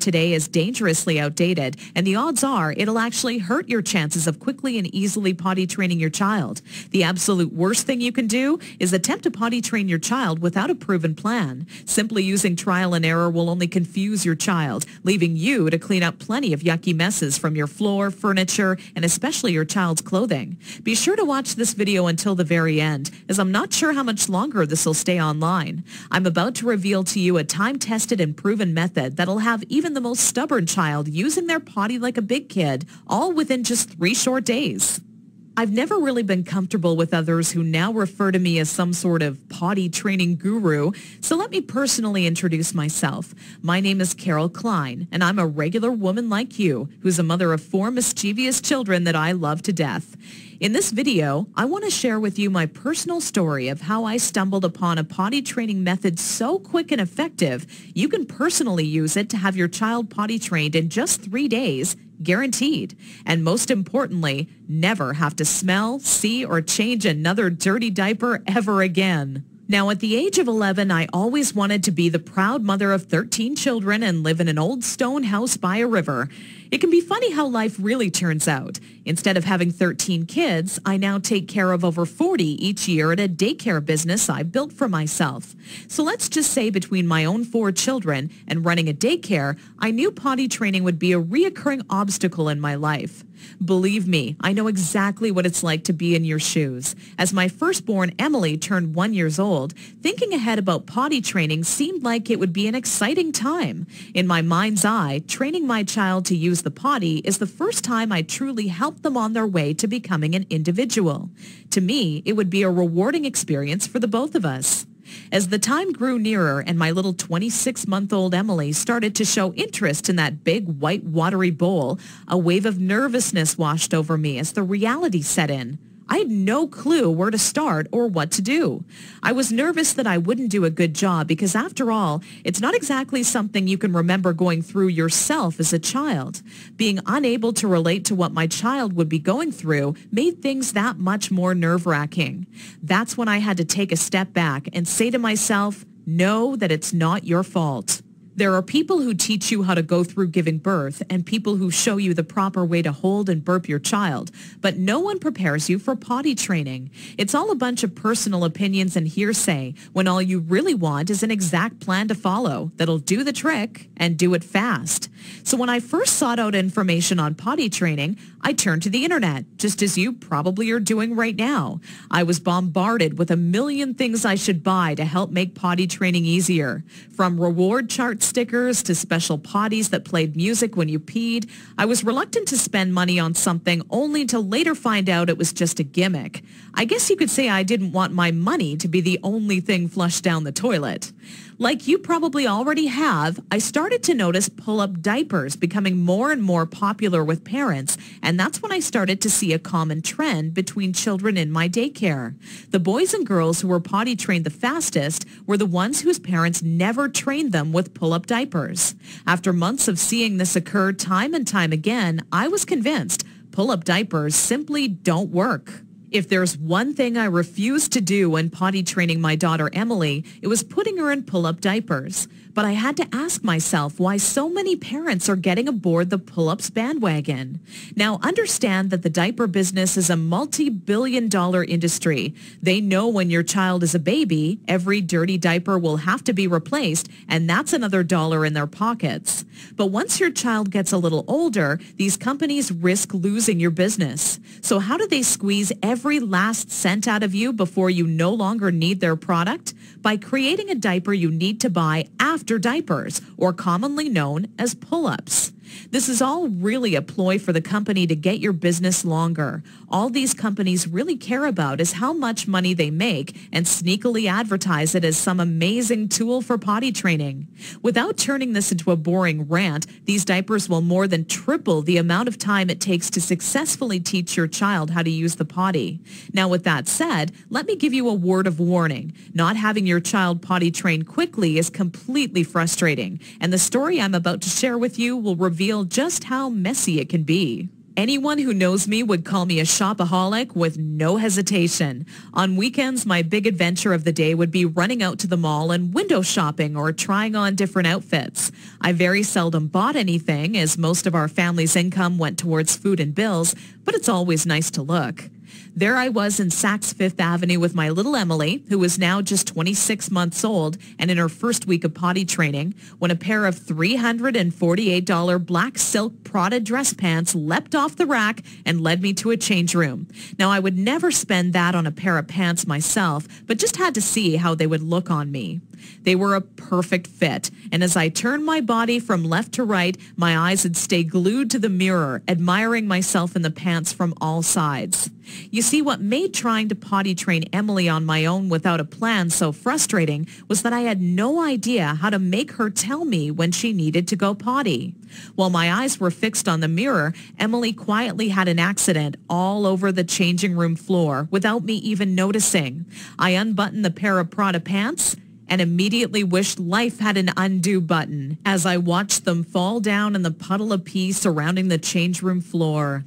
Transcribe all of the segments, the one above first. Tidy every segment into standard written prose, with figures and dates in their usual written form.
today is dangerously outdated, and the odds are it'll actually hurt your chances of quickly and easily potty training your child. The absolute worst thing you can do is attempt to potty train your child without a proven plan. Simply using trial and error will only confuse your child, leaving you to clean up plenty of yucky messes from your floor, furniture, and especially your child's clothing. Be sure to watch this video until the very end, as I'm not sure how much longer this will stay online. I'm about to reveal to you a time-tested and proven method that'll have even the most stubborn child using their potty like a big kid, all within just 3 short days. I've never really been comfortable with others who now refer to me as some sort of potty training guru, so let me personally introduce myself. My name is Carol Klein, and I'm a regular woman like you, who's a mother of 4 mischievous children that I love to death. In this video, I want to share with you my personal story of how I stumbled upon a potty training method so quick and effective, you can personally use it to have your child potty trained in just 3 days, guaranteed. And most importantly, never have to smell, see, or change another dirty diaper ever again. Now, at the age of 11, I always wanted to be the proud mother of 13 children and live in an old stone house by a river. It can be funny how life really turns out. Instead of having 13 kids, I now take care of over 40 each year at a daycare business I built for myself. So let's just say between my own 4 children and running a daycare, I knew potty training would be a reoccurring obstacle in my life. Believe me, I know exactly what it's like to be in your shoes. As my firstborn, Emily, turned 1 year old, thinking ahead about potty training seemed like it would be an exciting time. In my mind's eye, training my child to use the potty is the first time I truly helped them on their way to becoming an individual. To me, it would be a rewarding experience for the both of us. As the time grew nearer and my little 26-month-old Emily started to show interest in that big white watery bowl, a wave of nervousness washed over me as the reality set in. I had no clue where to start or what to do. I was nervous that I wouldn't do a good job because, after all, it's not exactly something you can remember going through yourself as a child. Being unable to relate to what my child would be going through made things that much more nerve-wracking. That's when I had to take a step back and say to myself, know that it's not your fault. There are people who teach you how to go through giving birth and people who show you the proper way to hold and burp your child, but no one prepares you for potty training. It's all a bunch of personal opinions and hearsay when all you really want is an exact plan to follow that'll do the trick and do it fast. So when I first sought out information on potty training, I turned to the internet, just as you probably are doing right now. I was bombarded with a million things I should buy to help make potty training easier. From reward chart stickers to special potties that played music when you peed, I was reluctant to spend money on something only to later find out it was just a gimmick. I guess you could say I didn't want my money to be the only thing flushed down the toilet. Like you probably already have, I started to notice pull-up diapers becoming more and more popular with parents, and that's when I started to see a common trend between children in my daycare. The boys and girls who were potty trained the fastest were the ones whose parents never trained them with pull-up diapers. After months of seeing this occur time and time again, I was convinced pull-up diapers simply don't work. If there's one thing I refused to do when potty training my daughter Emily, it was putting her in pull-up diapers. But I had to ask myself why so many parents are getting aboard the pull-ups bandwagon. Now, understand that the diaper business is a multi-billion-dollar industry. They know when your child is a baby, every dirty diaper will have to be replaced, and that's another dollar in their pockets. But once your child gets a little older, these companies risk losing your business. So how do they squeeze every last cent out of you before you no longer need their product? By creating a diaper you need to buy after diapers, or commonly known as pull-ups. This is all really a ploy for the company to get your business longer. All these companies really care about is how much money they make and sneakily advertise it as some amazing tool for potty training. Without turning this into a boring rant, these diapers will more than triple the amount of time it takes to successfully teach your child how to use the potty. Now, with that said, let me give you a word of warning. Not having your child potty trained quickly is completely frustrating, and the story I'm about to share with you will reveal just how messy it can be. Anyone who knows me would call me a shopaholic with no hesitation. On weekends, my big adventure of the day would be running out to the mall and window shopping or trying on different outfits. I very seldom bought anything, as most of our family's income went towards food and bills, but it's always nice to look. There I was in Saks Fifth Avenue with my little Emily, who was now just 26 months old and in her first week of potty training, when a pair of $348 black silk Prada dress pants leapt off the rack and led me to a change room. Now, I would never spend that on a pair of pants myself, but just had to see how they would look on me. They were a perfect fit, and as I turned my body from left to right, my eyes would stay glued to the mirror, admiring myself in the pants from all sides. You see, what made trying to potty train Emily on my own without a plan so frustrating was that I had no idea how to make her tell me when she needed to go potty. While my eyes were fixed on the mirror, Emily quietly had an accident all over the changing room floor without me even noticing. I unbuttoned the pair of Prada pants and immediately wished life had an undo button as I watched them fall down in the puddle of pee surrounding the change room floor.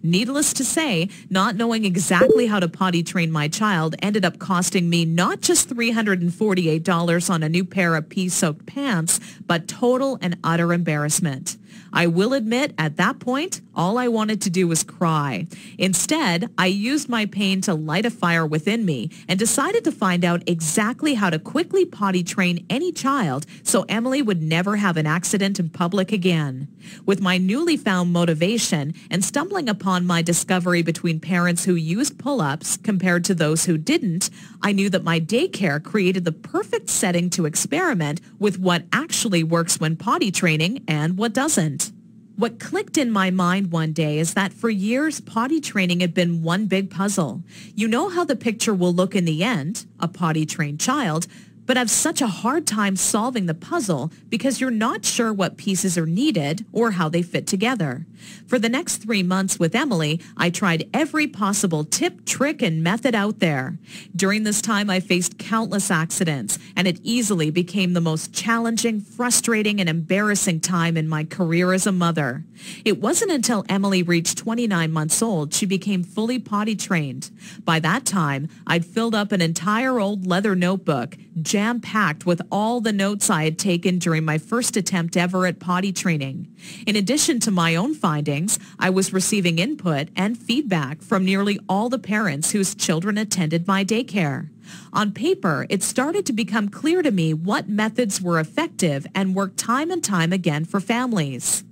Needless to say, not knowing exactly how to potty train my child ended up costing me not just $348 on a new pair of pee-soaked pants, but total and utter embarrassment. I will admit, at that point, all I wanted to do was cry. Instead, I used my pain to light a fire within me and decided to find out exactly how to quickly potty train any child so Emily would never have an accident in public again. With my newly found motivation and stumbling upon my discovery between parents who used pull-ups compared to those who didn't, I knew that my daycare created the perfect setting to experiment with what actually works when potty training and what doesn't. What clicked in my mind one day is that for years, potty training had been one big puzzle. You know how the picture will look in the end, a potty-trained child, but have such a hard time solving the puzzle because you're not sure what pieces are needed or how they fit together. For the next 3 months with Emily, I tried every possible tip, trick, and method out there. During this time, I faced countless accidents, and it easily became the most challenging, frustrating, and embarrassing time in my career as a mother. It wasn't until Emily reached 29 months old she became fully potty trained. By that time, I'd filled up an entire old leather notebook, jam-packed with all the notes I had taken during my first attempt ever at potty training. In addition to my own findings, I was receiving input and feedback from nearly all the parents whose children attended my daycare. On paper, it started to become clear to me what methods were effective and worked time and time again for families.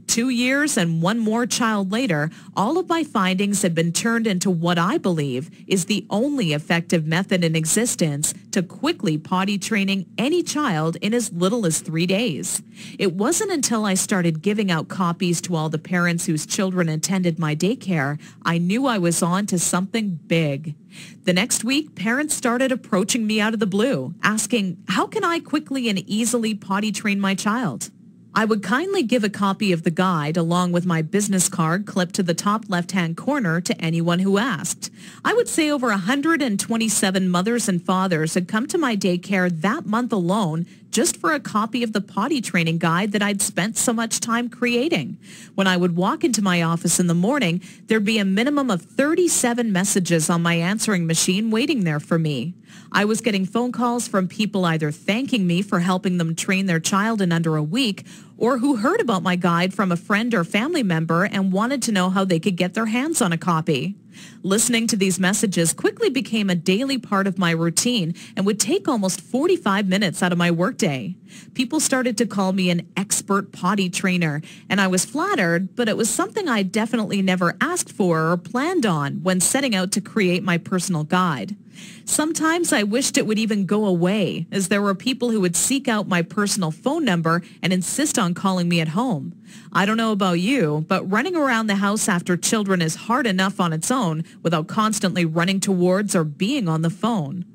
2 years and one more child later, all of my findings have been turned into what I believe is the only effective method in existence to quickly potty training any child in as little as 3 days. It wasn't until I started giving out copies to all the parents whose children attended my daycare, I knew I was on to something big. The next week, parents started approaching me out of the blue, asking, how can I quickly and easily potty train my child? I would kindly give a copy of the guide along with my business card clipped to the top left-hand corner to anyone who asked. I would say over 127 mothers and fathers had come to my daycare that month alone just for a copy of the potty training guide that I'd spent so much time creating. When I would walk into my office in the morning, there'd be a minimum of 37 messages on my answering machine waiting there for me. I was getting phone calls from people either thanking me for helping them train their child in under a week or who heard about my guide from a friend or family member and wanted to know how they could get their hands on a copy. Listening to these messages quickly became a daily part of my routine and would take almost 45 minutes out of my workday. People started to call me an expert potty trainer, and I was flattered, but it was something I definitely never asked for or planned on when setting out to create my personal guide. Sometimes I wished it would even go away, as there were people who would seek out my personal phone number and insist on calling me at home. I don't know about you, but running around the house after children is hard enough on its own without constantly running towards or being on the phone.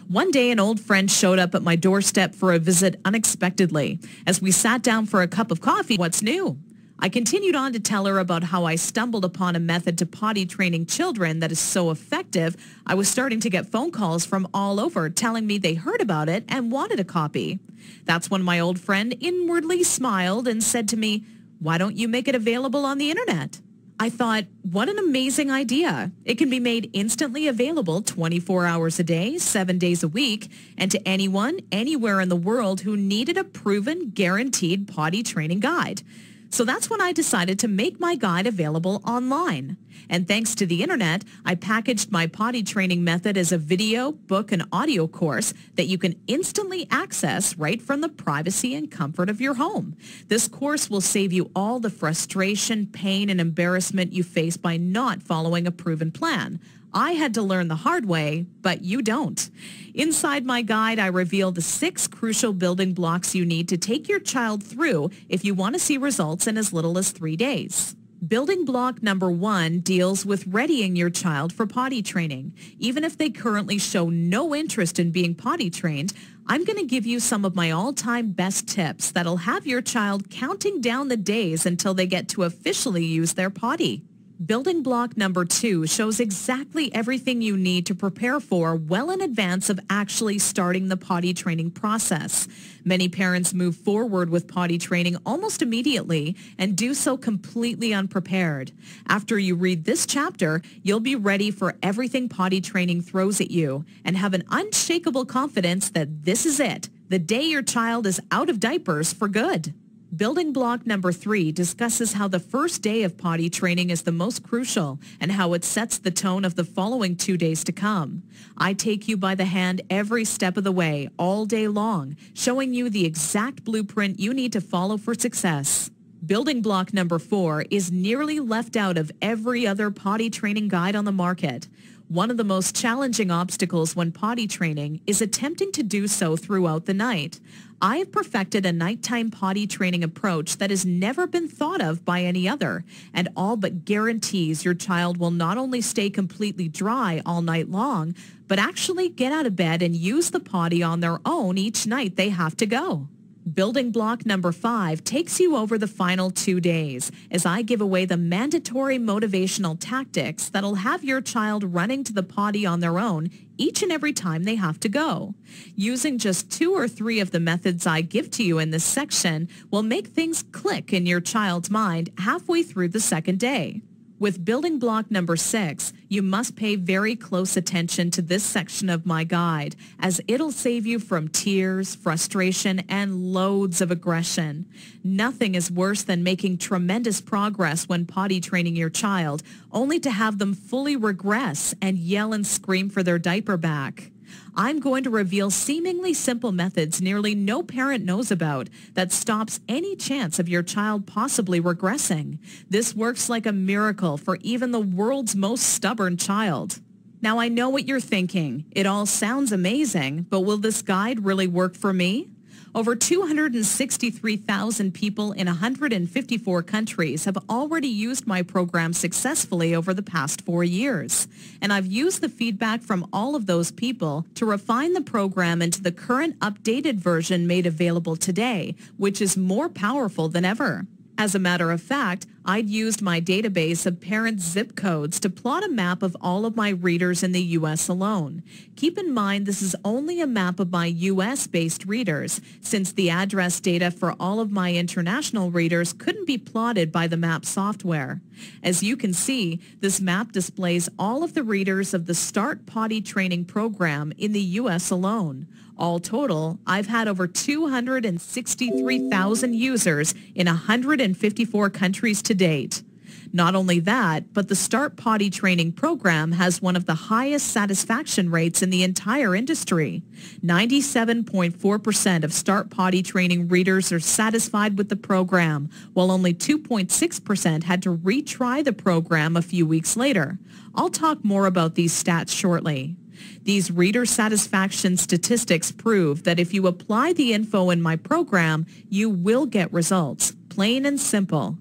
One day, an old friend showed up at my doorstep for a visit unexpectedly. As we sat down for a cup of coffee, what's new? I continued on to tell her about how I stumbled upon a method to potty training children that is so effective, I was starting to get phone calls from all over telling me they heard about it and wanted a copy. That's when my old friend inwardly smiled and said to me, "Why don't you make it available on the internet?" I thought, what an amazing idea. It can be made instantly available 24 hours a day, 7 days a week, and to anyone, anywhere in the world who needed a proven, guaranteed potty training guide. So that's when I decided to make my guide available online. And thanks to the internet, I packaged my potty training method as a video, book, and audio course that you can instantly access right from the privacy and comfort of your home. This course will save you all the frustration, pain, and embarrassment you face by not following a proven plan. I had to learn the hard way, but you don't. Inside my guide, I reveal the 6 crucial building blocks you need to take your child through if you want to see results in as little as 3 days. Building block number 1 deals with readying your child for potty training. Even if they currently show no interest in being potty trained, I'm going to give you some of my all-time best tips that'll have your child counting down the days until they get to officially use their potty. Building block number 2 shows exactly everything you need to prepare for well in advance of actually starting the potty training process. Many parents move forward with potty training almost immediately and do so completely unprepared. After you read this chapter, you'll be ready for everything potty training throws at you and have an unshakable confidence that this is it, the day your child is out of diapers for good. Building block number 3 discusses how the first day of potty training is the most crucial and how it sets the tone of the following 2 days to come. I take you by the hand every step of the way, all day long, showing you the exact blueprint you need to follow for success. Building block number 4 is nearly left out of every other potty training guide on the market. One of the most challenging obstacles when potty training is attempting to do so throughout the night. I have perfected a nighttime potty training approach that has never been thought of by any other, and all but guarantees your child will not only stay completely dry all night long, but actually get out of bed and use the potty on their own each night they have to go. Building block number 5 takes you over the final 2 days as I give away the mandatory motivational tactics that'll have your child running to the potty on their own each and every time they have to go. Using just 2 or 3 of the methods I give to you in this section will make things click in your child's mind halfway through the second day. With building block number 6, you must pay very close attention to this section of my guide, as it'll save you from tears, frustration, and loads of aggression. Nothing is worse than making tremendous progress when potty training your child, only to have them fully regress and yell and scream for their diaper back. I'm going to reveal seemingly simple methods nearly no parent knows about that stops any chance of your child possibly regressing. This works like a miracle for even the world's most stubborn child. Now, I know what you're thinking. It all sounds amazing, but will this guide really work for me? Over 263,000 people in 154 countries have already used my program successfully over the past 4 years. And I've used the feedback from all of those people to refine the program into the current updated version made available today, which is more powerful than ever. As a matter of fact, I'd used my database of parent zip codes to plot a map of all of my readers in the U.S. alone. Keep in mind this is only a map of my U.S.-based readers, since the address data for all of my international readers couldn't be plotted by the map software. As you can see, this map displays all of the readers of the Start Potty Training program in the U.S. alone. All total, I've had over 263,000 users in 154 countries to date. Not only that, but the Start Potty Training program has one of the highest satisfaction rates in the entire industry. 97.4% of Start Potty Training readers are satisfied with the program, while only 2.6% had to retry the program a few weeks later. I'll talk more about these stats shortly. These reader satisfaction statistics prove that if you apply the info in my program, you will get results, plain and simple.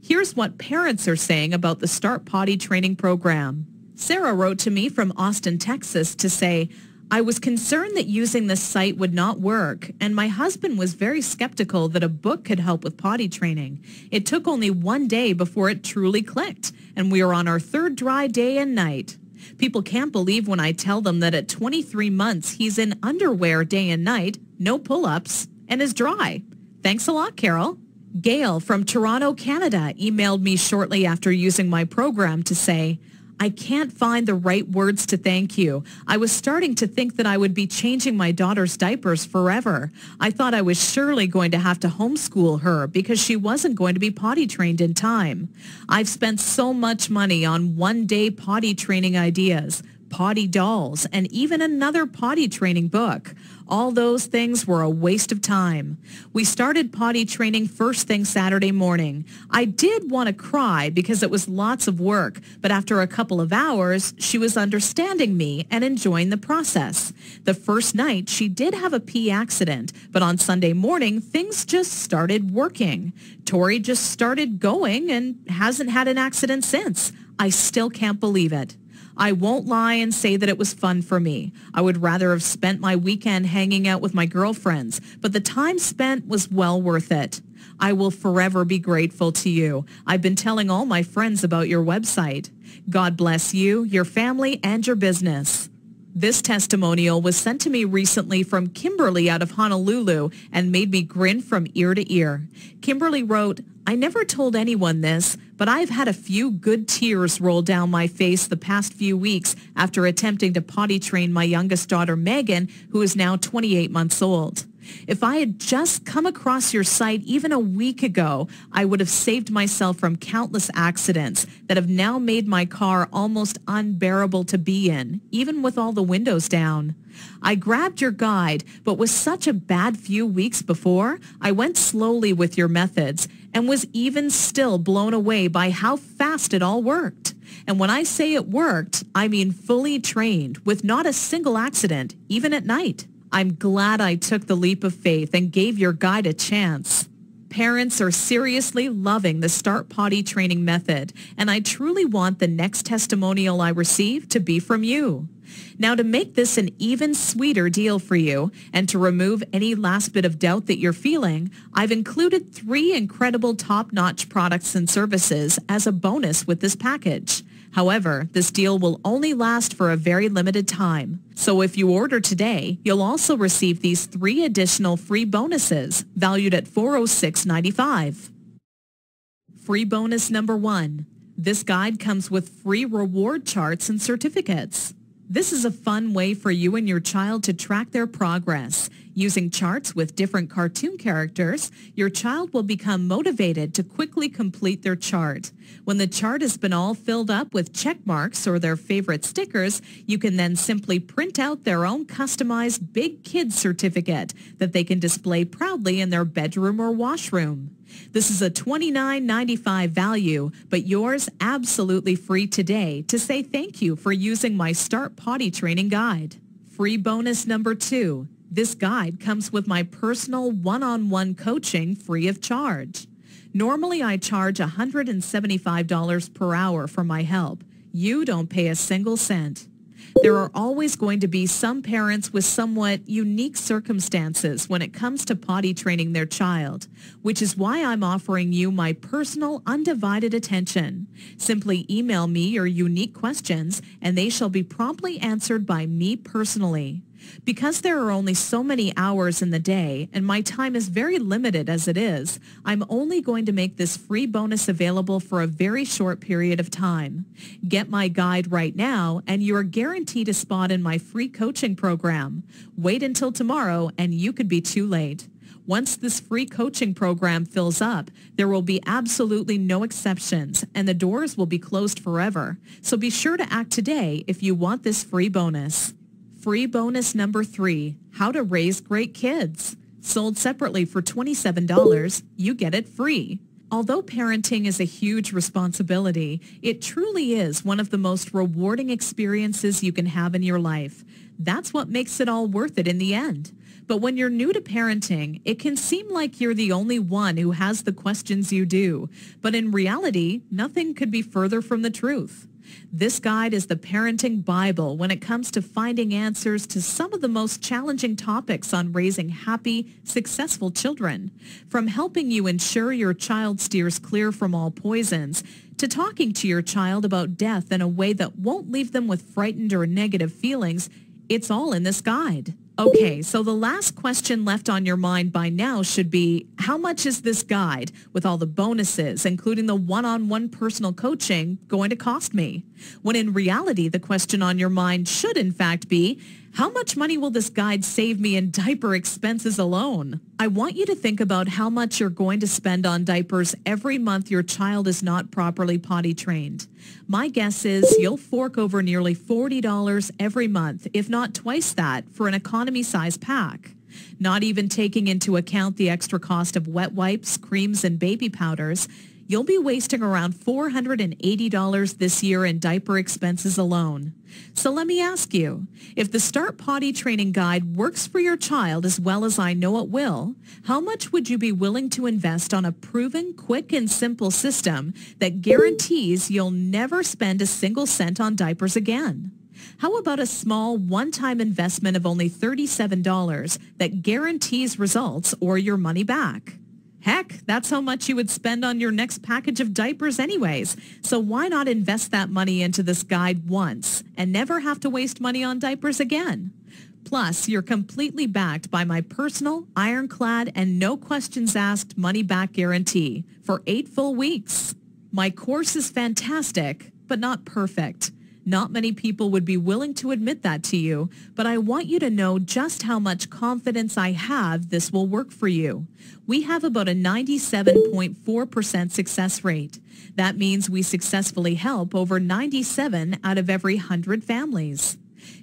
Here's what parents are saying about the Start Potty Training program. Sarah wrote to me from Austin, Texas to say, I was concerned that using this site would not work, and my husband was very skeptical that a book could help with potty training. It took only 1 day before it truly clicked, and we are on our 3rd dry day and night. People can't believe when I tell them that at 23 months he's in underwear day and night, no pull-ups, and is dry. Thanks a lot, Carol. Gail from Toronto, Canada emailed me shortly after using my program to say, I can't find the right words to thank you. I was starting to think that I would be changing my daughter's diapers forever. I thought I was surely going to have to homeschool her because she wasn't going to be potty trained in time. I've spent so much money on one-day potty training ideas, potty dolls, and even another potty training book. All those things were a waste of time. We started potty training first thing Saturday morning. I did want to cry because it was lots of work, but after a couple of hours, she was understanding me and enjoying the process. The first night, she did have a pee accident, but on Sunday morning, things just started working. Tori just started going and hasn't had an accident since. I still can't believe it. I won't lie and say that it was fun for me. I would rather have spent my weekend hanging out with my girlfriends, but the time spent was well worth it. I will forever be grateful to you. I've been telling all my friends about your website. God bless you, your family, and your business. This testimonial was sent to me recently from Kimberly out of Honolulu and made me grin from ear to ear. Kimberly wrote, I never told anyone this, but I've had a few good tears roll down my face the past few weeks after attempting to potty train my youngest daughter, Megan, who is now 28 months old. If I had just come across your site even a week ago, I would have saved myself from countless accidents that have now made my car almost unbearable to be in, even with all the windows down. I grabbed your guide, but with such a bad few weeks before, I went slowly with your methods and was even still blown away by how fast it all worked. And when I say it worked, I mean fully trained with not a single accident, even at night. I'm glad I took the leap of faith and gave your guide a chance. Parents are seriously loving the Start Potty Training method, and I truly want the next testimonial I receive to be from you. Now, to make this an even sweeter deal for you and to remove any last bit of doubt that you're feeling, I've included 3 incredible top-notch products and services as a bonus with this package. However, this deal will only last for a very limited time. So if you order today, you'll also receive these 3 additional free bonuses valued at $406.95. Free bonus number 1. This guide comes with free reward charts and certificates. This is a fun way for you and your child to track their progress. Using charts with different cartoon characters, your child will become motivated to quickly complete their chart. When the chart has been all filled up with check marks or their favorite stickers, you can then simply print out their own customized Big Kids certificate that they can display proudly in their bedroom or washroom. This is a $29.95 value, but yours absolutely free today to say thank you for using my Start Potty Training guide. Free bonus number 2. This guide comes with my personal one-on-one coaching free of charge. Normally, I charge $175 per hour for my help. You don't pay a single cent. There are always going to be some parents with somewhat unique circumstances when it comes to potty training their child, which is why I'm offering you my personal undivided attention. Simply email me your unique questions and they shall be promptly answered by me personally. Because there are only so many hours in the day and my time is very limited as it is, I'm only going to make this free bonus available for a very short period of time. Get my guide right now and you're guaranteed a spot in my free coaching program. Wait until tomorrow and you could be too late. Once this free coaching program fills up, there will be absolutely no exceptions and the doors will be closed forever. So be sure to act today if you want this free bonus. Free bonus number 3, How to Raise Great Kids. Sold separately for $27, you get it free. Although parenting is a huge responsibility, it truly is one of the most rewarding experiences you can have in your life. That's what makes it all worth it in the end. But when you're new to parenting, it can seem like you're the only one who has the questions you do. But in reality, nothing could be further from the truth. This guide is the parenting Bible when it comes to finding answers to some of the most challenging topics on raising happy, successful children. From helping you ensure your child steers clear from all poisons, to talking to your child about death in a way that won't leave them with frightened or negative feelings, it's all in this guide. Okay, so the last question left on your mind by now should be, how much is this guide, with all the bonuses, including the one-on-one personal coaching, going to cost me? When in reality, the question on your mind should in fact be, how much money will this guide save me in diaper expenses alone? I want you to think about how much you're going to spend on diapers every month your child is not properly potty trained. My guess is you'll fork over nearly $40 every month, if not twice that, for an economy size pack. Not even taking into account the extra cost of wet wipes, creams, and baby powders, you'll be wasting around $480 this year in diaper expenses alone. So let me ask you, if the Start Potty Training Guide works for your child as well as I know it will, how much would you be willing to invest on a proven, quick, and simple system that guarantees you'll never spend a single cent on diapers again? How about a small one-time investment of only $37 that guarantees results or your money back? Heck, that's how much you would spend on your next package of diapers anyways. So why not invest that money into this guide once and never have to waste money on diapers again? Plus, you're completely backed by my personal, ironclad, and no questions asked money-back guarantee for 8 full weeks. My course is fantastic, but not perfect. Not many people would be willing to admit that to you, but I want you to know just how much confidence I have this will work for you. We have about a 97.4% success rate. That means we successfully help over 97 out of every 100 families.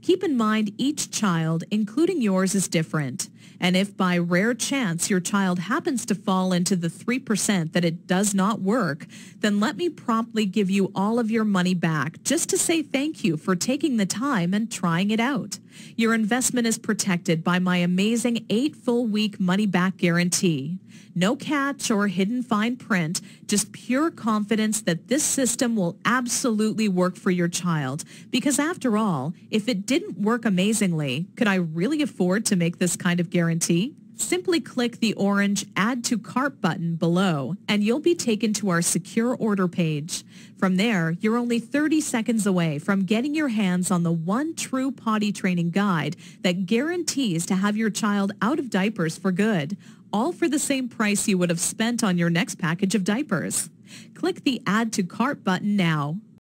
Keep in mind each child, including yours, is different. And if by rare chance your child happens to fall into the 3% that it does not work, then let me promptly give you all of your money back just to say thank you for taking the time and trying it out. Your investment is protected by my amazing 8 full week money back guarantee. No catch or hidden fine print, just pure confidence that this system will absolutely work for your child. Because after all, if it didn't work amazingly, could I really afford to make this kind of guarantee? Simply click the orange Add to Cart button below and you'll be taken to our secure order page. From there, you're only 30 seconds away from getting your hands on the one true potty training guide that guarantees to have your child out of diapers for good, all for the same price you would have spent on your next package of diapers. Click the Add to Cart button now.